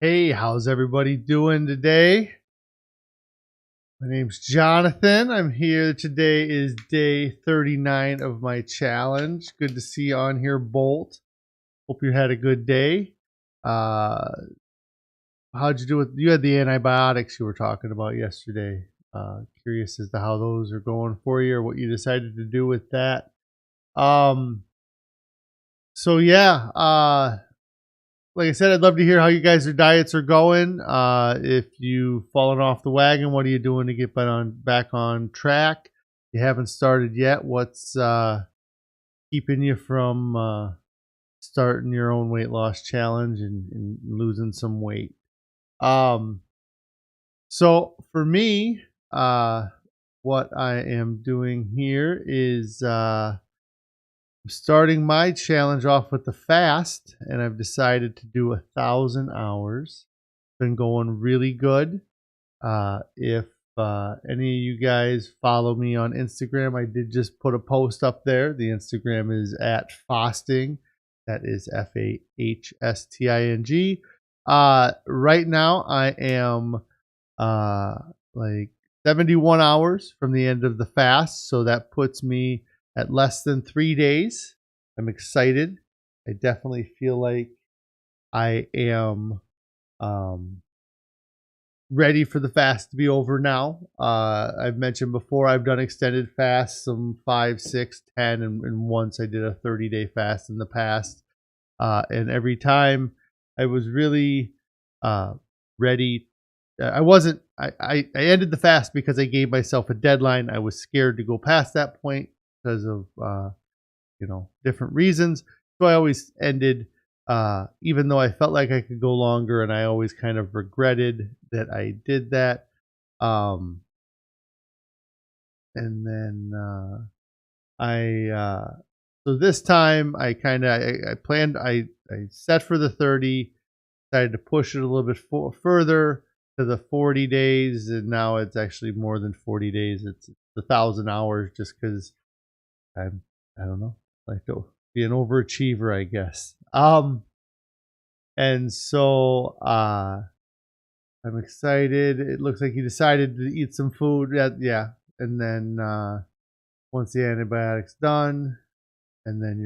Hey, how's everybody doing today? My name's Jonathan. I'm here. Today is day 39 of my challenge. Good to see you on here, Bolt. Hope you had a good day. Uh, how'd you do with you had the antibiotics you were talking about yesterday? Curious as to how those are going for you or what you decided to do with that. Um, so yeah, like I said, I'd love to hear how you guys' diets are going. If you've fallen off the wagon, what are you doing to get back on track? If you haven't started yet, what's keeping you from starting your own weight loss challenge and losing some weight? Um, so for me, uh, what I am doing here is I'm starting my challenge off with the fast, and I've decided to do 1,000 hours. Been going really good. If any of you guys follow me on Instagram, I did just put a post up there. The Instagram is at Fasting. That is FAHSTING. Right now, I am uh, like 71 hours from the end of the fast. So that puts me at less than 3 days. I'm excited. I definitely feel like I am um, ready for the fast to be over now. I've mentioned before I've done extended fasts, some 5, 6, 10, and once I did a 30-day fast in the past. And every time I was really ready. I wasn't. I ended the fast because I gave myself a deadline. I was scared to go past that point because of different reasons. So I always ended, even though I felt like I could go longer, and I always kind of regretted that I did that. Um, and then I so this time I kind of I planned I set for the 30, decided to push it a little bit further to the 40 days, and now it's actually more than 40 days. It's 1,000 hours just because I don't know, like to be an overachiever, I guess. And so I'm excited. It looks like he decided to eat some food. Yeah. And then once the antibiotics done, and then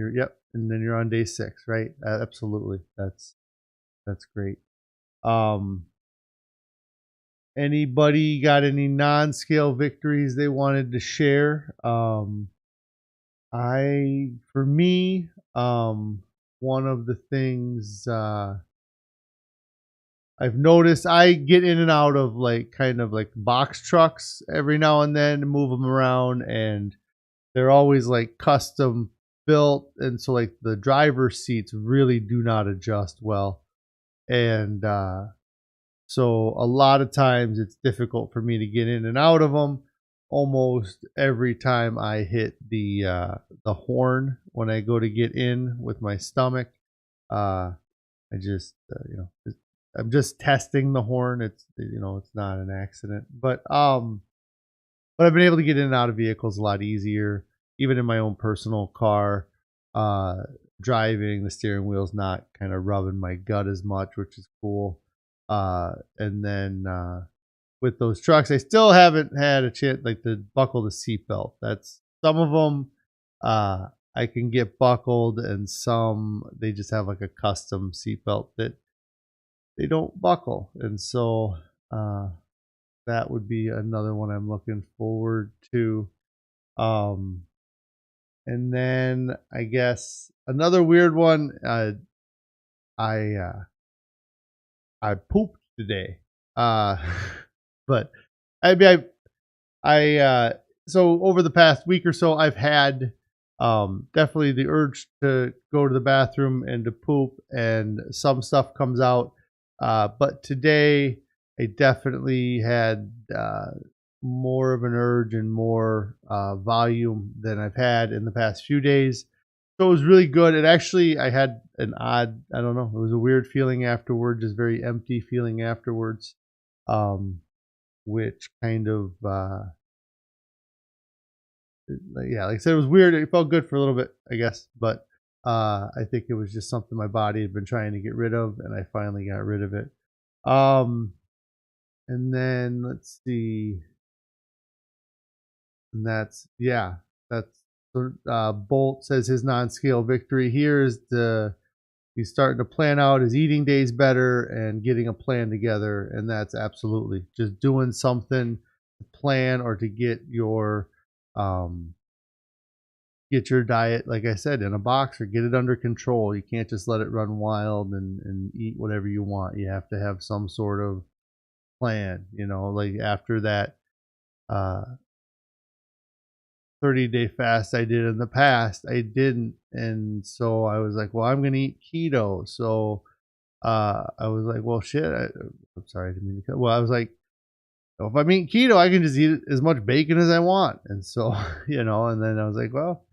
and then you're on day 6, right? Absolutely. That's great. Um, Anybody got any non-scale victories they wanted to share? For me, one of the things I've noticed, I get in and out of like kind of like box trucks every now and then to move them around, and they're always like custom built, and so like the driver's seats really do not adjust well, and so a lot of times it's difficult for me to get in and out of them. Almost every time I hit the horn when I go to get in with my stomach, uh, I just I'm just testing the horn. It's not an accident, but I've been able to get in and out of vehicles a lot easier, even in my own personal car. Uh, Driving, the steering wheel's not kind of rubbing my gut as much, which is cool. And then with those trucks, I still haven't had a chance like to buckle the seatbelt. That's some of them. I can get buckled, and some they just have like a custom seatbelt that they don't buckle, and so uh, that would be another one I'm looking forward to. Um, and then I guess another weird one. I I pooped today. Uh, but I mean, so over the past week or so, I've had definitely the urge to go to the bathroom and to poop, and some stuff comes out. But today, I definitely had more of an urge and more volume than I've had in the past few days. So it was really good. It actually, I had an odd, I don't know, it was a weird feeling afterward, just very empty feeling afterwards, um, which kind of yeah, like I said, it was weird. It felt good for a little bit, I guess, but I think it was just something my body had been trying to get rid of, and I finally got rid of it. Um, and then let's see, and that's yeah, that's Bolt says his non-scale victory here is the he's starting to plan out his eating days better and getting a plan together, and that's absolutely just doing something to plan or to um get your diet, like I said, in a box or get it under control. You can't just let it run wild and eat whatever you want. You have to have some sort of plan, like after that uh 30-day fast I did in the past, I didn't. And so I was like, well, I'm going to eat keto. So I was like, well, shit. I'm sorry, I didn't mean to cut. Well, I was like, if I'm eating keto, I can just eat as much bacon as I want. And so, and then I was like, well,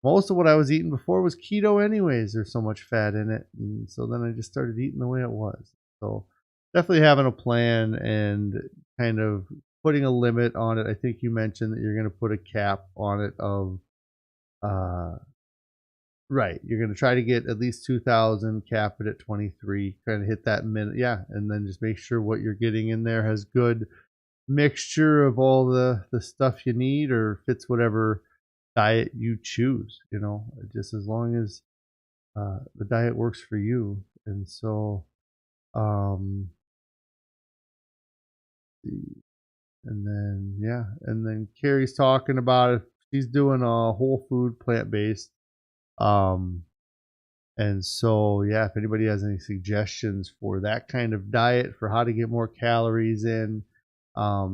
most of what I was eating before was keto anyways. There's so much fat in it. And so then I just started eating the way it was. So definitely having a plan and kind of putting a limit on it. I think you mentioned that you're going to put a cap on it of, uh, right. You're going to try to get at least 2,000, cap it at 23, kind of hit that minute. Yeah. And then just make sure what you're getting in there has good mixture of all the stuff you need or fits whatever diet you choose, just as long as the diet works for you. And so, um, and then, yeah. And then Carrie's talking about if she's doing a whole food plant based. Um, And so, yeah, if anybody has any suggestions for that kind of diet for how to get more calories in,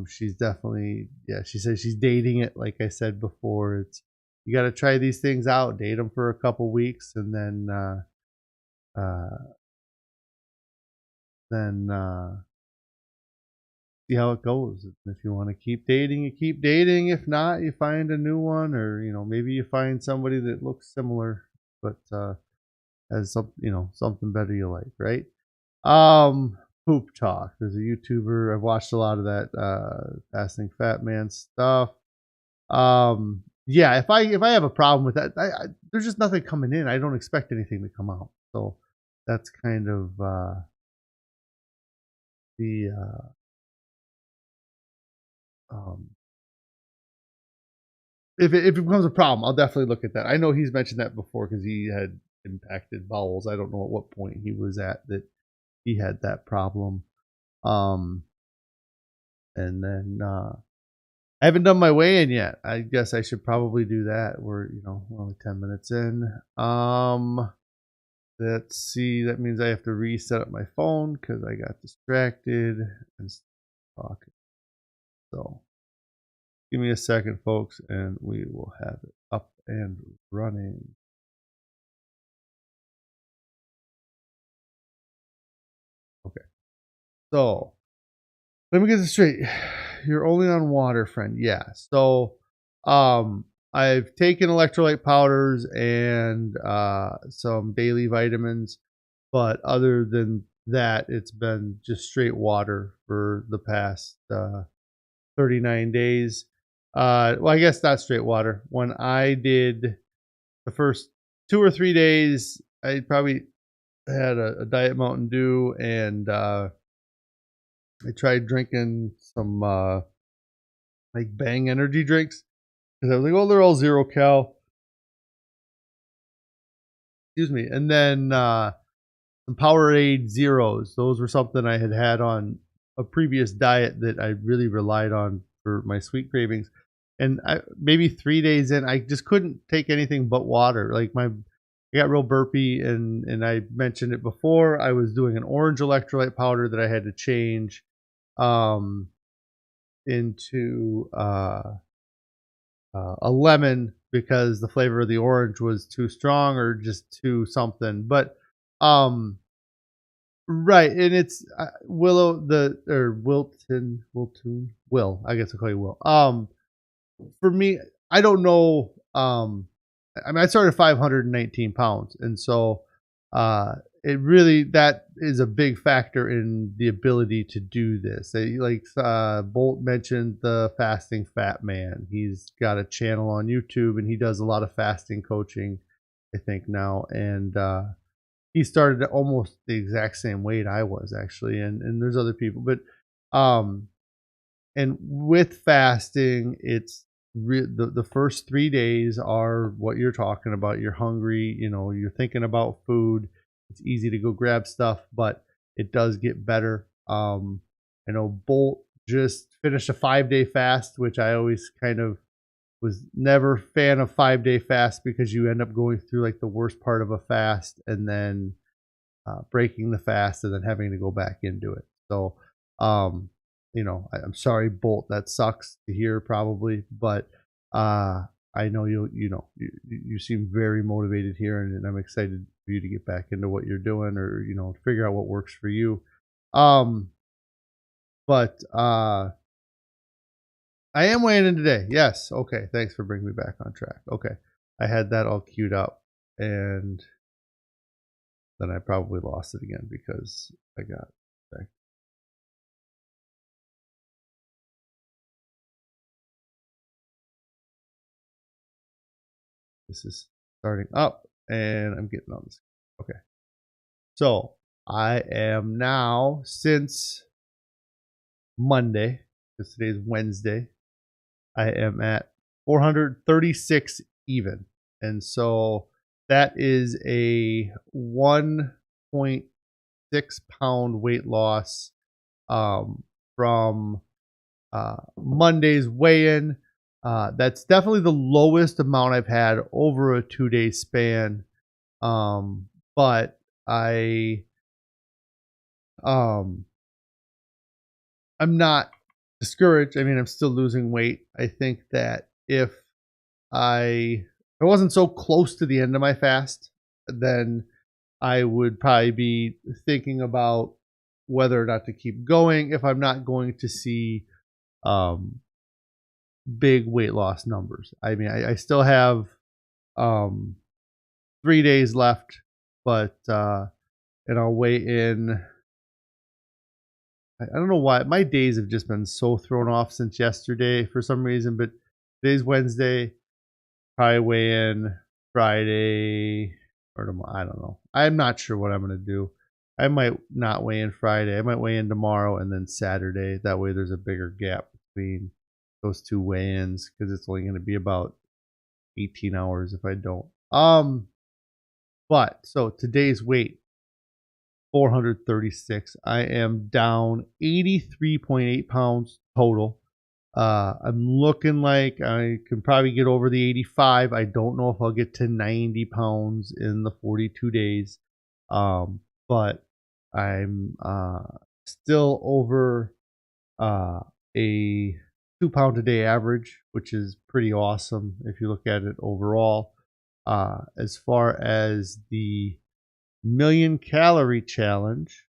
she's definitely, yeah, she says she's dating it. Like I said before, it's, you got to try these things out, date them for a couple weeks, and uh, then see how it goes. If you want to keep dating, you keep dating. If not, you find a new one, or, maybe you find somebody that looks similar, but, has something better you like, right? Poop talk. There's a YouTuber. I've watched a lot of that fasting fat man stuff. Yeah, if I have a problem with that, there's just nothing coming in. I don't expect anything to come out. So that's kind of the um if it becomes a problem, I'll definitely look at that. I know he's mentioned that before because he had impacted bowels. I don't know at what point he was at that he had that problem. Um and then I haven't done my weigh-in yet. I guess I should probably do that. We're only 10 minutes in. Let's see. That means I have to reset up my phone because I got distracted and talking. So give me a second, folks, and we will have it up and running. Okay. So let me get this straight. You're only on water, friend. Yeah. So, I've taken electrolyte powders and some daily vitamins, but other than that, it's been just straight water for the past 39 days. Well, I guess not straight water. When I did the first 2 or 3 days, I probably had a Diet Mountain Dew and I tried drinking some like Bang energy drinks because I was like, oh, they're all 0 cal. Excuse me. And then some Powerade Zeros. Those were something I had on a previous diet that I really relied on for my sweet cravings. And maybe 3 days in, I just couldn't take anything but water. Like I got real burpy, and I mentioned it before. I was doing an orange electrolyte powder that I had to change um, into a lemon because the flavor of the orange was too strong or just too something. But right, and it's Willow the or Wilton Will. I guess I'll call you Will. For me, I don't know. I mean, I started 519 pounds, and so it really that is a big factor in the ability to do this. Like Bolt mentioned, the fasting fat man. He's got a channel on YouTube, and he does a lot of fasting coaching, I think now, and he started at almost the exact same weight I was actually, and there's other people, but um, and with fasting, it's the first 3 days are what you're talking about. You're hungry, you're thinking about food. It's easy to go grab stuff, but it does get better. I know Bolt just finished a 5 day fast, which I always kind of was never a fan of 5 day fast because you end up going through like the worst part of a fast and then breaking the fast and then having to go back into it. So, um, I'm sorry, Bolt. That sucks to hear, probably, but I know you seem very motivated here, and I'm excited for you to get back into what you're doing, or figure out what works for you. Um, but I am weighing in today. Yes. Okay. Thanks for bringing me back on track. Okay. I had that all queued up, and then I probably lost it again because I got back. This is starting up, and I'm getting on this. Okay. So I am now, since Monday, because today's Wednesday, I am at 436 even. And so that is a 1.6 pound weight loss from Monday's weigh-in. That's definitely the lowest amount I've had over a 2 day span. But um, I'm not discouraged. I mean, I'm still losing weight. I think that if I wasn't so close to the end of my fast, then I would probably be thinking about whether or not to keep going if I'm not going to see um, big weight loss numbers. I mean, I still have um, 3 days left, but and I'll weigh in. I don't know why my days have just been so thrown off since yesterday for some reason, but today's Wednesday. Probably weigh in Friday or tomorrow. I don't know. I'm not sure what I'm gonna do. I might not weigh in Friday. I might weigh in tomorrow and then Saturday. That way, there's a bigger gap between those two weigh-ins because it's only going to be about 18 hours if I don't. But so today's weight 436. I am down 83.8 pounds total. I'm looking like I can probably get over the 85. I don't know if I'll get to 90 pounds in the 42 days. But I'm still over a 2 pound a day average, which is pretty awesome if you look at it overall. As far as the million calorie challenge,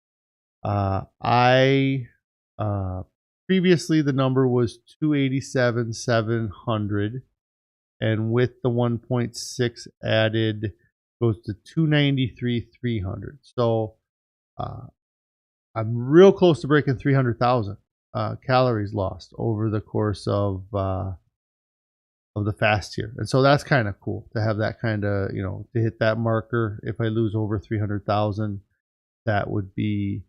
I previously the number was 287,700, and with the 1.6 added goes to 293,300. So uh, I'm real close to breaking 300,000 calories lost over the course of the fast here, and so that's kind of cool to have that kind of to hit that marker. If I lose over 300,000, that would be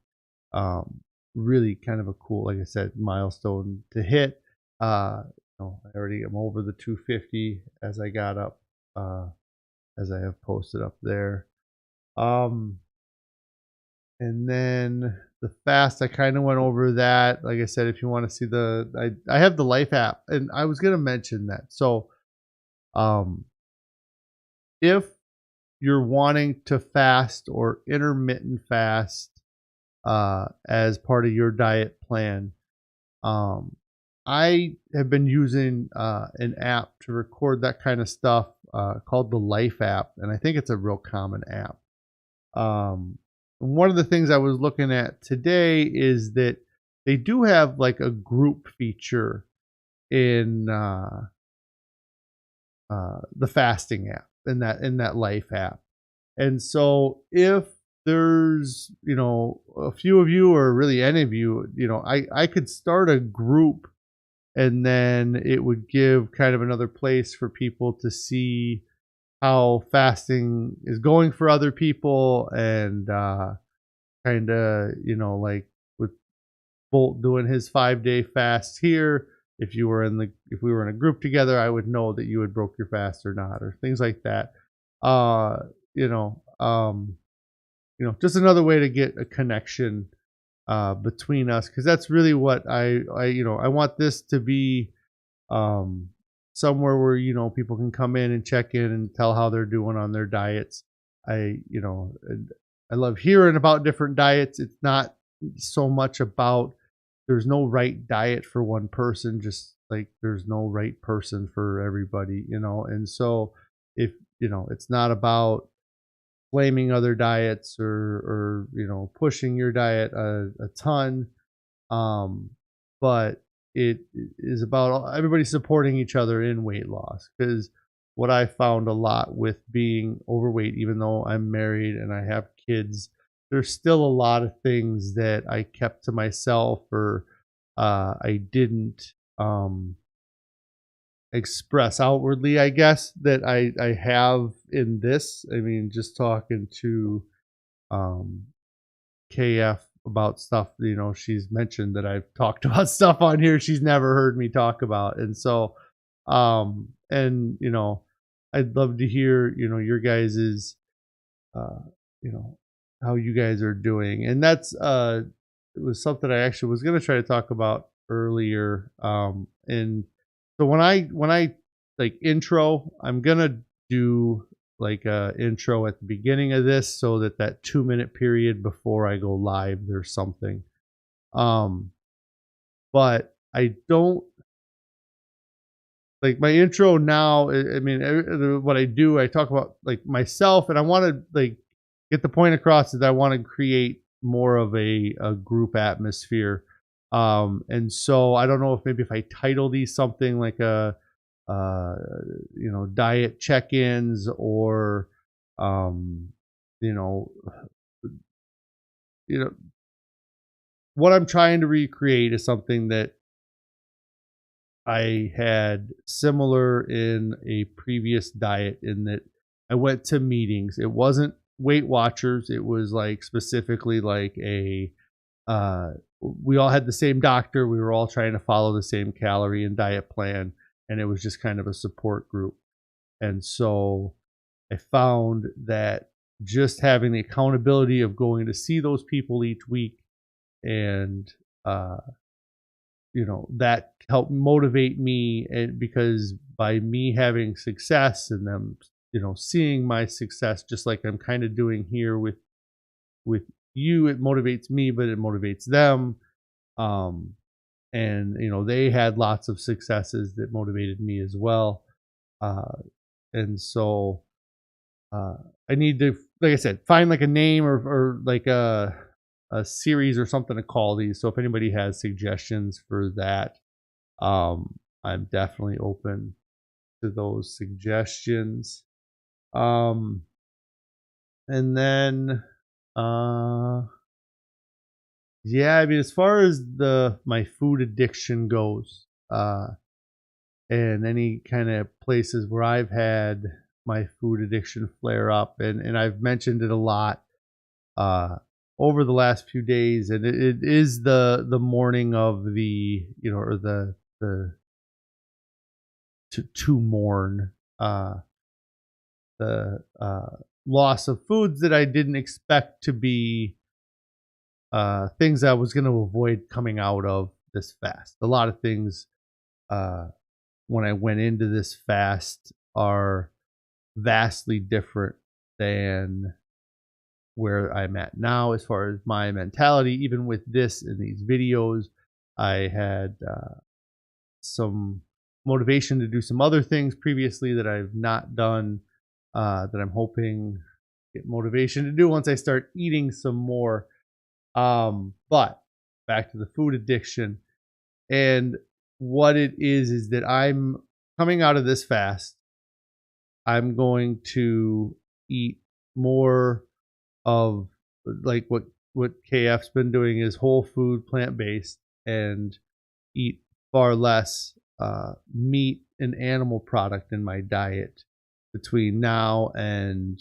um, really kind of a cool, like I said, milestone to hit. I already am over the 250 as I got up, as I have posted up there. And then the fast, I kind of went over that. Like I said, if you want to see I have the Life app, and I was gonna mention that. So, um, if you're wanting to fast or intermittent fast as part of your diet plan, Um, I have been using an app to record that kind of stuff called the Life app, and I think it's a real common app. One of the things I was looking at today is that they do have like a group feature in the fasting app, in that Life app. And so if there's, a few of you or really any of you, I could start a group, and then it would give kind of another place for people to see how fasting is going for other people, and kind of, like with Bolt doing his 5-day fast here. If we were in a group together, I would know that you had broke your fast or not, or things like that. Uh, you know, um, just another way to get a connection between us, because that's really what I want this to be, um, somewhere where people can come in and check in and tell how they're doing on their diets. And I love hearing about different diets. It's not so much about, there's no right diet for one person, just like there's no right person for everybody, and so if it's not about blaming other diets, or pushing your diet a ton, um, but it is about everybody supporting each other in weight loss. Because what I found a lot with being overweight, even though I'm married and I have kids, there's still a lot of things that I kept to myself, or I didn't express outwardly, I guess, that I have in this. I mean, just talking to um, KF about stuff, she's mentioned that I've talked about stuff on here she's never heard me talk about. And so, and, I'd love to hear, your guys's, uh, you know, how you guys are doing. And that's, it was something I actually was going to try to talk about earlier. And so when I like intro, I'm going to do like a intro at the beginning of this, so that 2-minute period before I go live, there's something. Um, but I don't like my intro now. I mean, what I do, I talk about like myself, and I want to like get the point across that I want to create more of a group atmosphere. And so I don't know if I title these something like a uh, diet check-ins, or um, you know, you know, what I'm trying to recreate is something that I had similar in a previous diet, in that I went to meetings. It wasn't Weight Watchers. It was like specifically like we all had the same doctor. We were all trying to follow the same calorie and diet plan. And it was just kind of a support group. And so I found that just having the accountability of going to see those people each week, and uh, that helped motivate me. And because by me having success, and them seeing my success, just like I'm kind of doing here with you, it motivates me, but it motivates them. um and they had lots of successes that motivated me as well. uh and so uh I need to, like I said, find like a name, or like a series or something to call these. So if anybody has suggestions for that, I'm definitely open to those suggestions. Um, and then, uh, yeah, I mean, as far as my food addiction goes, and any kind of places where I've had my food addiction flare up, and I've mentioned it a lot, uh, over the last few days, and it is the morning of the, or the to mourn, the loss of foods that I didn't expect to be things I was going to avoid coming out of this fast. A lot of things, uh, when I went into this fast, are vastly different than where I'm at now as far as my mentality. Even with this and these videos, I had some motivation to do some other things previously that I've not done, that I'm hoping get motivation to do once I start eating some more. But back to the food addiction, and what it is that I'm coming out of this fast. I'm going to eat more of like what KF's been doing, is whole food, plant based, and eat far less meat and animal product in my diet. between now and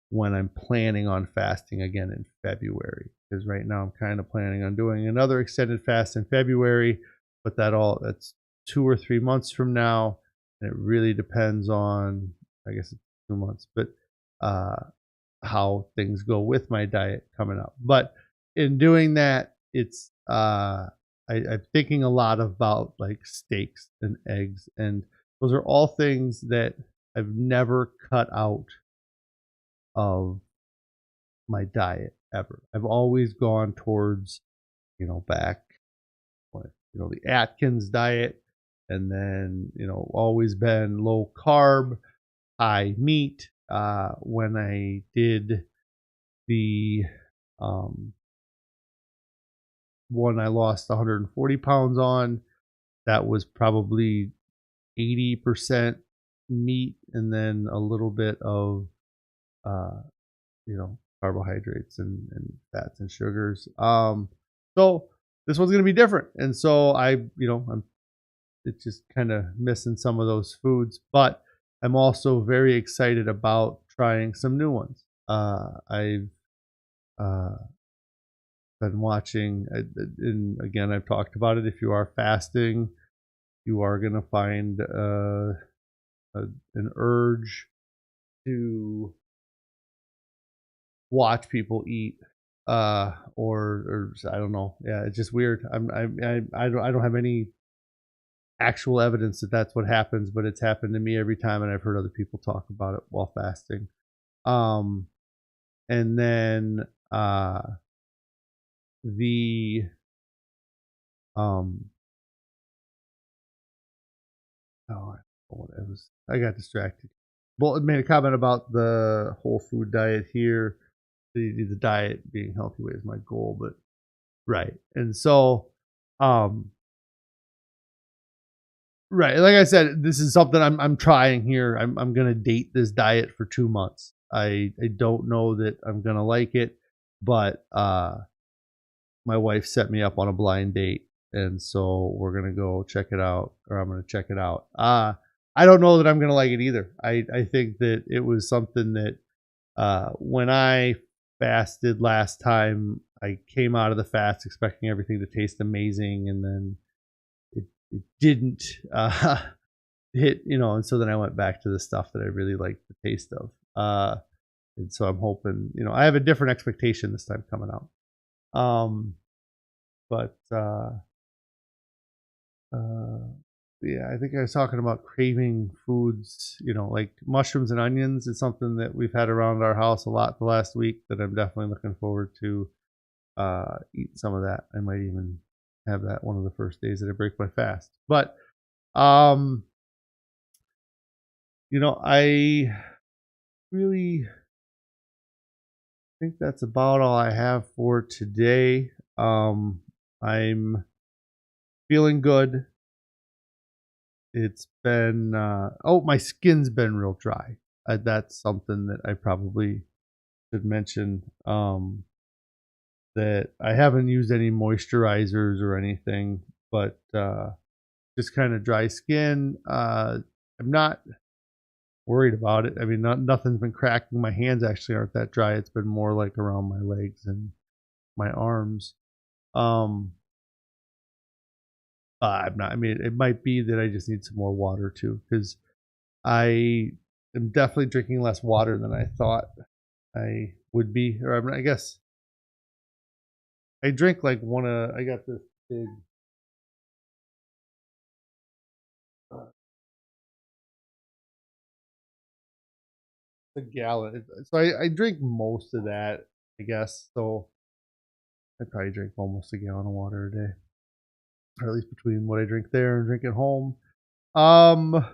when I'm planning on fasting again in February. Because right now I'm kind of planning on doing another extended fast in February, but that's 2 or 3 months from now, and it really depends on, I guess it's 2 months, but uh, how things go with my diet coming up. But in doing that, I'm thinking a lot about like steaks and eggs, and those are all things that I've never cut out of my diet ever. I've always gone towards, back when, the Atkins diet, and then, always been low carb, high meat. When I did the um, one I lost 140 pounds on, that was probably 80% meat and then a little bit of uh, carbohydrates and fats and sugars. So this one's gonna be different, and so I'm it's just kind of missing some of those foods, but I'm also very excited about trying some new ones. I've uh, been watching, and again, I've talked about it. If you are fasting, you are gonna find an urge to watch people eat or I don't know. Yeah, it's just weird. I don't have any actual evidence that that's what happens, but it's happened to me every time, and I've heard other people talk about it while fasting. Um and then the um oh, I don't know what it was. I got distracted. Well, it made a comment about the whole food diet here. The diet being healthy weight is my goal, but right. And so um right. Like I said, this is something I'm trying here. I'm gonna date this diet for 2 months. I don't know that I'm gonna like it, but my wife set me up on a blind date, and so we're gonna go check it out, or I'm gonna check it out. I don't know that I'm gonna like it either. I think that it was something that when I fasted last time, I came out of the fast expecting everything to taste amazing, and then it didn't. Hit, and so then I went back to the stuff that I really liked the taste of. And so I'm hoping, I have a different expectation this time coming out. But uh, yeah, I think I was talking about craving foods, like mushrooms and onions is something that we've had around our house a lot the last week that I'm definitely looking forward to eating some of that. I might even have that one of the first days that I break my fast. But um, I really think that's about all I have for today. I'm feeling good. It's been my skin's been real dry. That's something that I probably should mention. That I haven't used any moisturizers or anything, but just kind of dry skin. I'm not worried about it. I mean, nothing's been cracking. My hands actually aren't that dry. It's been more like around my legs and my arms. Um, I'm not. I mean, it might be that I just need some more water too, because I am definitely drinking less water than I thought I would be. Or I guess I drink like one. I got this big uh, a gallon. So I drink most of that, I guess. So I probably drink almost a gallon of water a day, or at least between what I drink there and drink at home. Um,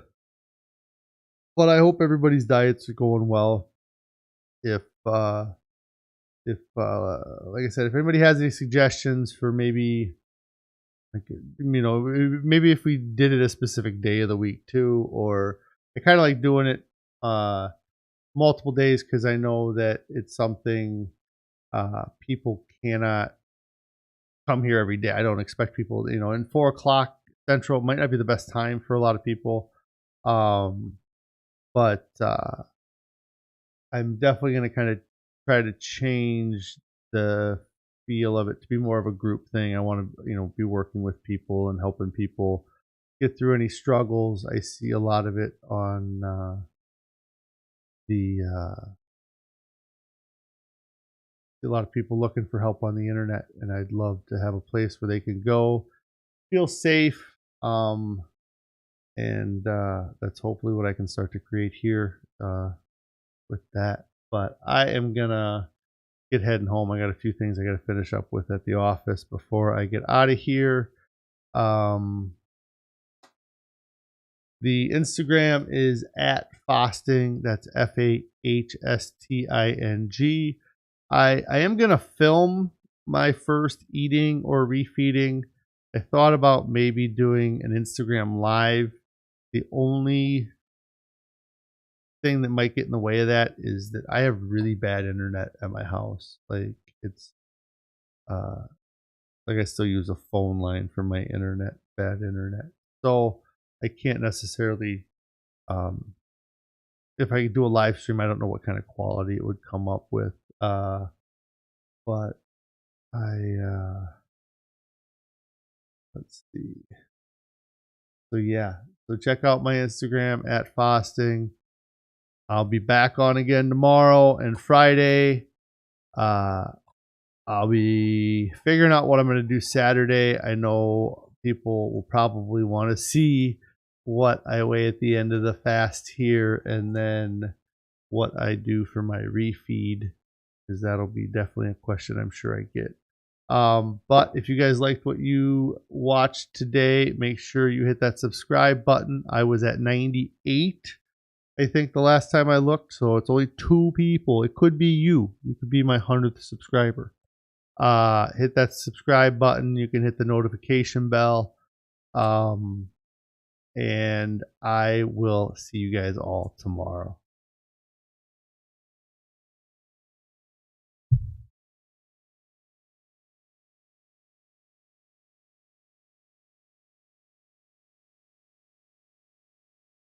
but I hope everybody's diets are going well. If like I said, if anybody has any suggestions for maybe like maybe if we did it a specific day of the week too, or I kind of like doing it uh multiple days because I know that it's something people cannot come here every day. I don't expect people, and 4 o'clock central might not be the best time for a lot of people. Um but I'm definitely going to kind of try to change the feel of it to be more of a group thing. I want to, be working with people and helping people get through any struggles. I see a lot of it on the see a lot of people looking for help on the internet, and I'd love to have a place where they can go, feel safe, and that's hopefully what I can start to create here with that. But I am gonna get heading home. I got a few things I got to finish up with at the office before I get out of here. Um, the Instagram is at Fasting. That's FAHSTING. I am gonna film my first eating or refeeding. I thought about maybe doing an Instagram live. The only thing that might get in the way of that is that I have really bad internet at my house. Like it's uh like I still use a phone line for my internet, bad internet. So I can't necessarily um if I do a live stream, I don't know what kind of quality it would come up with. But I let's see. So yeah. So check out my Instagram at Fasting. I'll be back on again tomorrow and Friday. Uh I'll be figuring out what I'm going to do Saturday. I know people will probably want to see what I weigh at the end of the fast here and then what I do for my refeed, because that'll be definitely a question I'm sure I get. But if you guys liked what you watched today, make sure you hit that subscribe button. I was at 98, I think, the last time I looked, so it's only 2 people. It could be you. You could be my 100th subscriber. Hit that subscribe button. You can hit the notification bell. And I will see you guys all tomorrow.